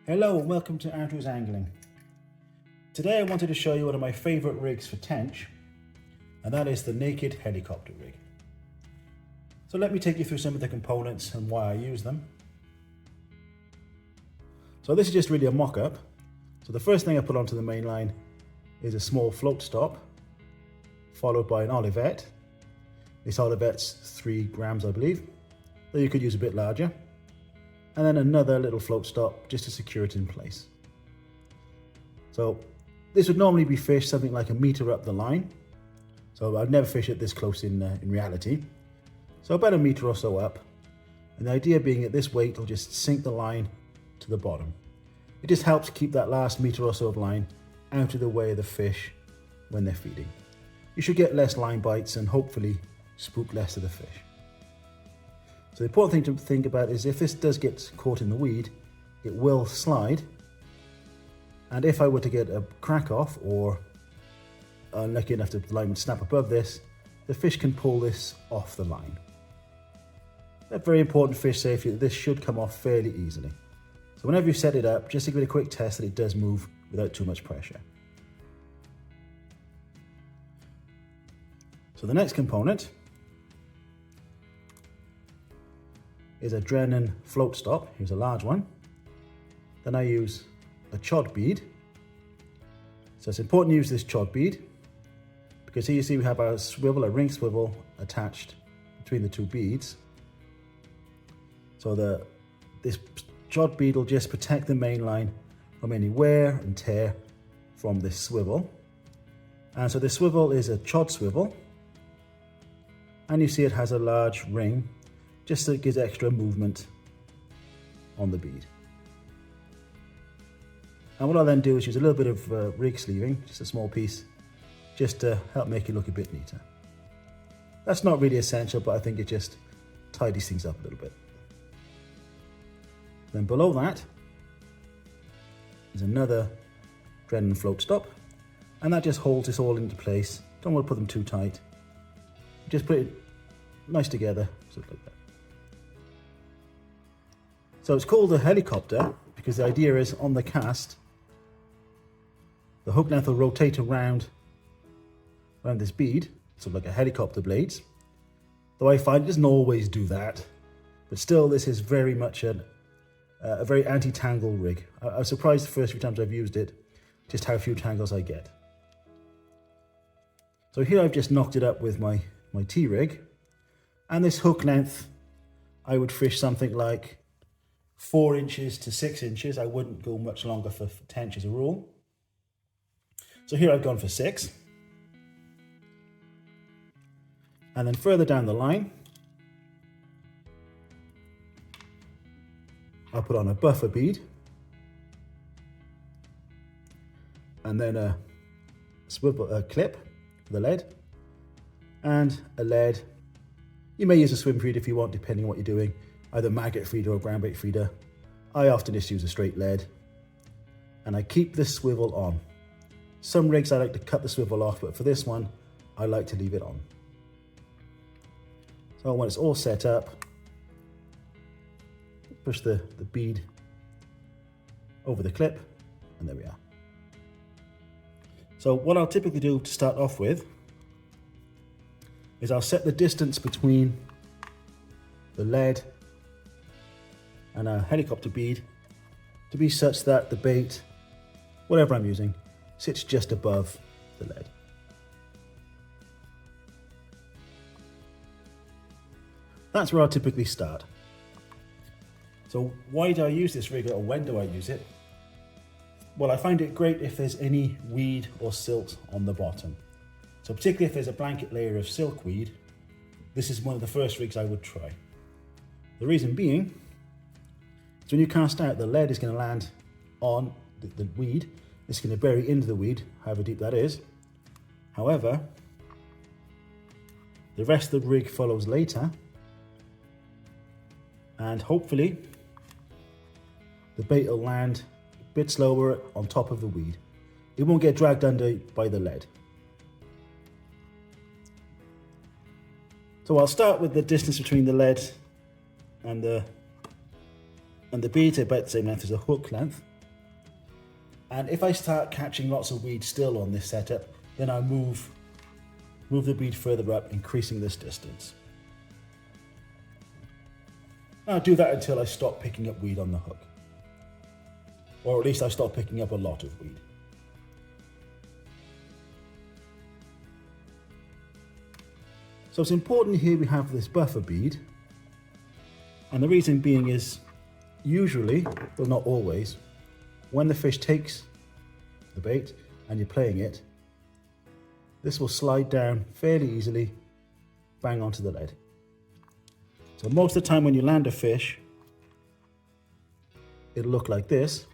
Hello and welcome to Andrew's Angling. Today I wanted to show you one of my favourite rigs for tench, and that is the naked helicopter rig. So let me take you through some of the components and why I use them. So this is just really a mock-up. So the first thing I put onto the main line is a small float stop, followed by an olivette. This olivette's 3 grams, I believe, though you could use a bit larger. And then another little float stop just to secure it in place. So this would normally be fished something like 1 meter up the line. So I'd never fish it this close in reality. So about 1 meter or so up. And the idea being that this weight will just sink the line to the bottom. It just helps keep that last meter or so of line out of the way of the fish when they're feeding. You should get less line bites and hopefully spook less of the fish. So the important thing to think about is if this does get caught in the weed, it will slide. And if I were to get a crack off or unlucky enough the line would snap above this, the fish can pull this off the line. A very important fish safety that this should come off fairly easily. So whenever you set it up, just give it a quick test that it does move without too much pressure. So the next component is a Drennan float stop. Here's a large one. Then I use a chod bead. So it's important to use this chod bead because here you see we have a swivel, a ring swivel attached between the 2 beads. So this chod bead will just protect the main line from any wear and tear from this swivel. And so this swivel is a chod swivel. And you see it has a large ring just so it gives extra movement on the bead. And what I'll then do is use a little bit of rig sleeving, just a small piece, just to help make it look a bit neater. That's not really essential, but I think it just tidies things up a little bit. Then below that is another Drennan float stop, and that just holds this all into place. Don't want to put them too tight. Just put it nice together, sort of like that. So it's called a helicopter because the idea is on the cast, the hook length will rotate around this bead, sort of like a helicopter blades. Though I find it doesn't always do that, but still this is very much a very anti-tangle rig. I was surprised the first few times I've used it, just how few tangles I get. So here I've just knocked it up with my T-rig, and this hook length, I would fish something like 4 inches to 6 inches. I wouldn't go much longer for tench as a rule. So here I've gone for 6. And then further down the line, I'll put on a buffer bead. And then a swivel clip for the lead. And a lead. You may use a swim feed if you want, depending on what you're doing. Either maggot feeder or ground bait feeder. I often just use a straight lead. And I keep this swivel on. Some rigs I like to cut the swivel off, but for this one, I like to leave it on. So when it's all set up, push the bead over the clip, and there we are. So what I'll typically do to start off with is I'll set the distance between the lead and a helicopter bead to be such that the bait, whatever I'm using, sits just above the lead. That's where I'll typically start. So why do I use this rig, or when do I use it? Well, I find it great if there's any weed or silt on the bottom. So particularly if there's a blanket layer of silkweed, this is one of the first rigs I would try. The reason being, so when you cast out, the lead is going to land on the weed. It's going to bury into the weed, however deep that is. However, the rest of the rig follows later. And hopefully, the bait will land a bit slower on top of the weed. It won't get dragged under by the lead. So I'll start with the distance between the lead and the bead, about the same length as the hook length. And if I start catching lots of weed still on this setup, then I move the bead further up, increasing this distance. I'll do that until I stop picking up weed on the hook. Or at least I stop picking up a lot of weed. So it's important here we have this buffer bead. And the reason being is usually, but not always, when the fish takes the bait and you're playing it, this will slide down fairly easily, bang onto the lead. So most of the time when you land a fish, it'll look like this.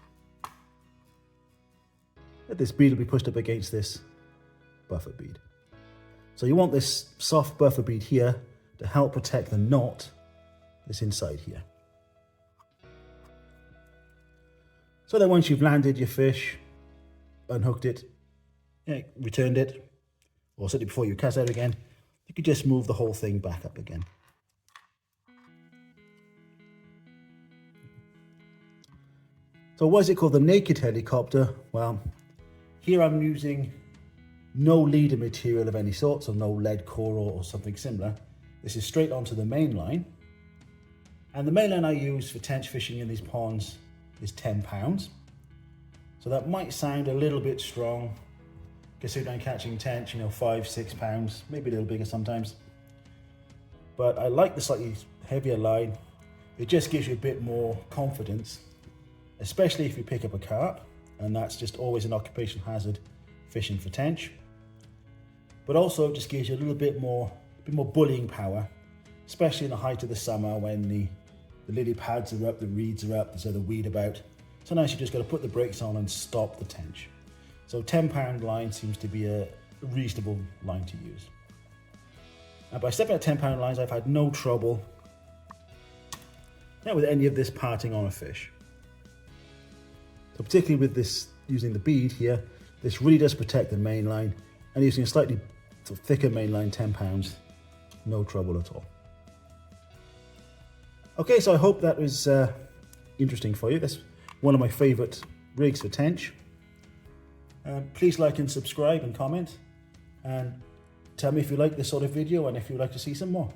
This bead will be pushed up against this buffer bead. So you want this soft buffer bead here to help protect the knot that's inside here. So then once you've landed your fish, unhooked it, returned it, or certainly before you cast out again, you could just move the whole thing back up again. So why is it called the naked helicopter? Well, here I'm using no leader material of any sort, so no lead coral or something similar. This is straight onto the main line. And the main line I use for tench fishing in these ponds is 10 pounds. So that might sound a little bit strong, considering I'm catching tench, 5, 6 pounds, maybe a little bigger sometimes. But I like the slightly heavier line. It just gives you a bit more confidence, especially if you pick up a carp, and that's just always an occupational hazard fishing for tench. But also it just gives you a little bit more bullying power, especially in the height of the summer when the lily pads are up, the reeds are up, there's other weed about. Sometimes you just got to put the brakes on and stop the tench. So 10 pound line seems to be a reasonable line to use. And by stepping at 10 pound lines, I've had no trouble with any of this parting on a fish. So particularly with this, using the bead here, this really does protect the main line, and using a slightly thicker main line, 10 pounds, no trouble at all. Okay, so I hope that was interesting for you. That's one of my favorite rigs for tench. Please like and subscribe and comment, and tell me if you like this sort of video and if you'd like to see some more.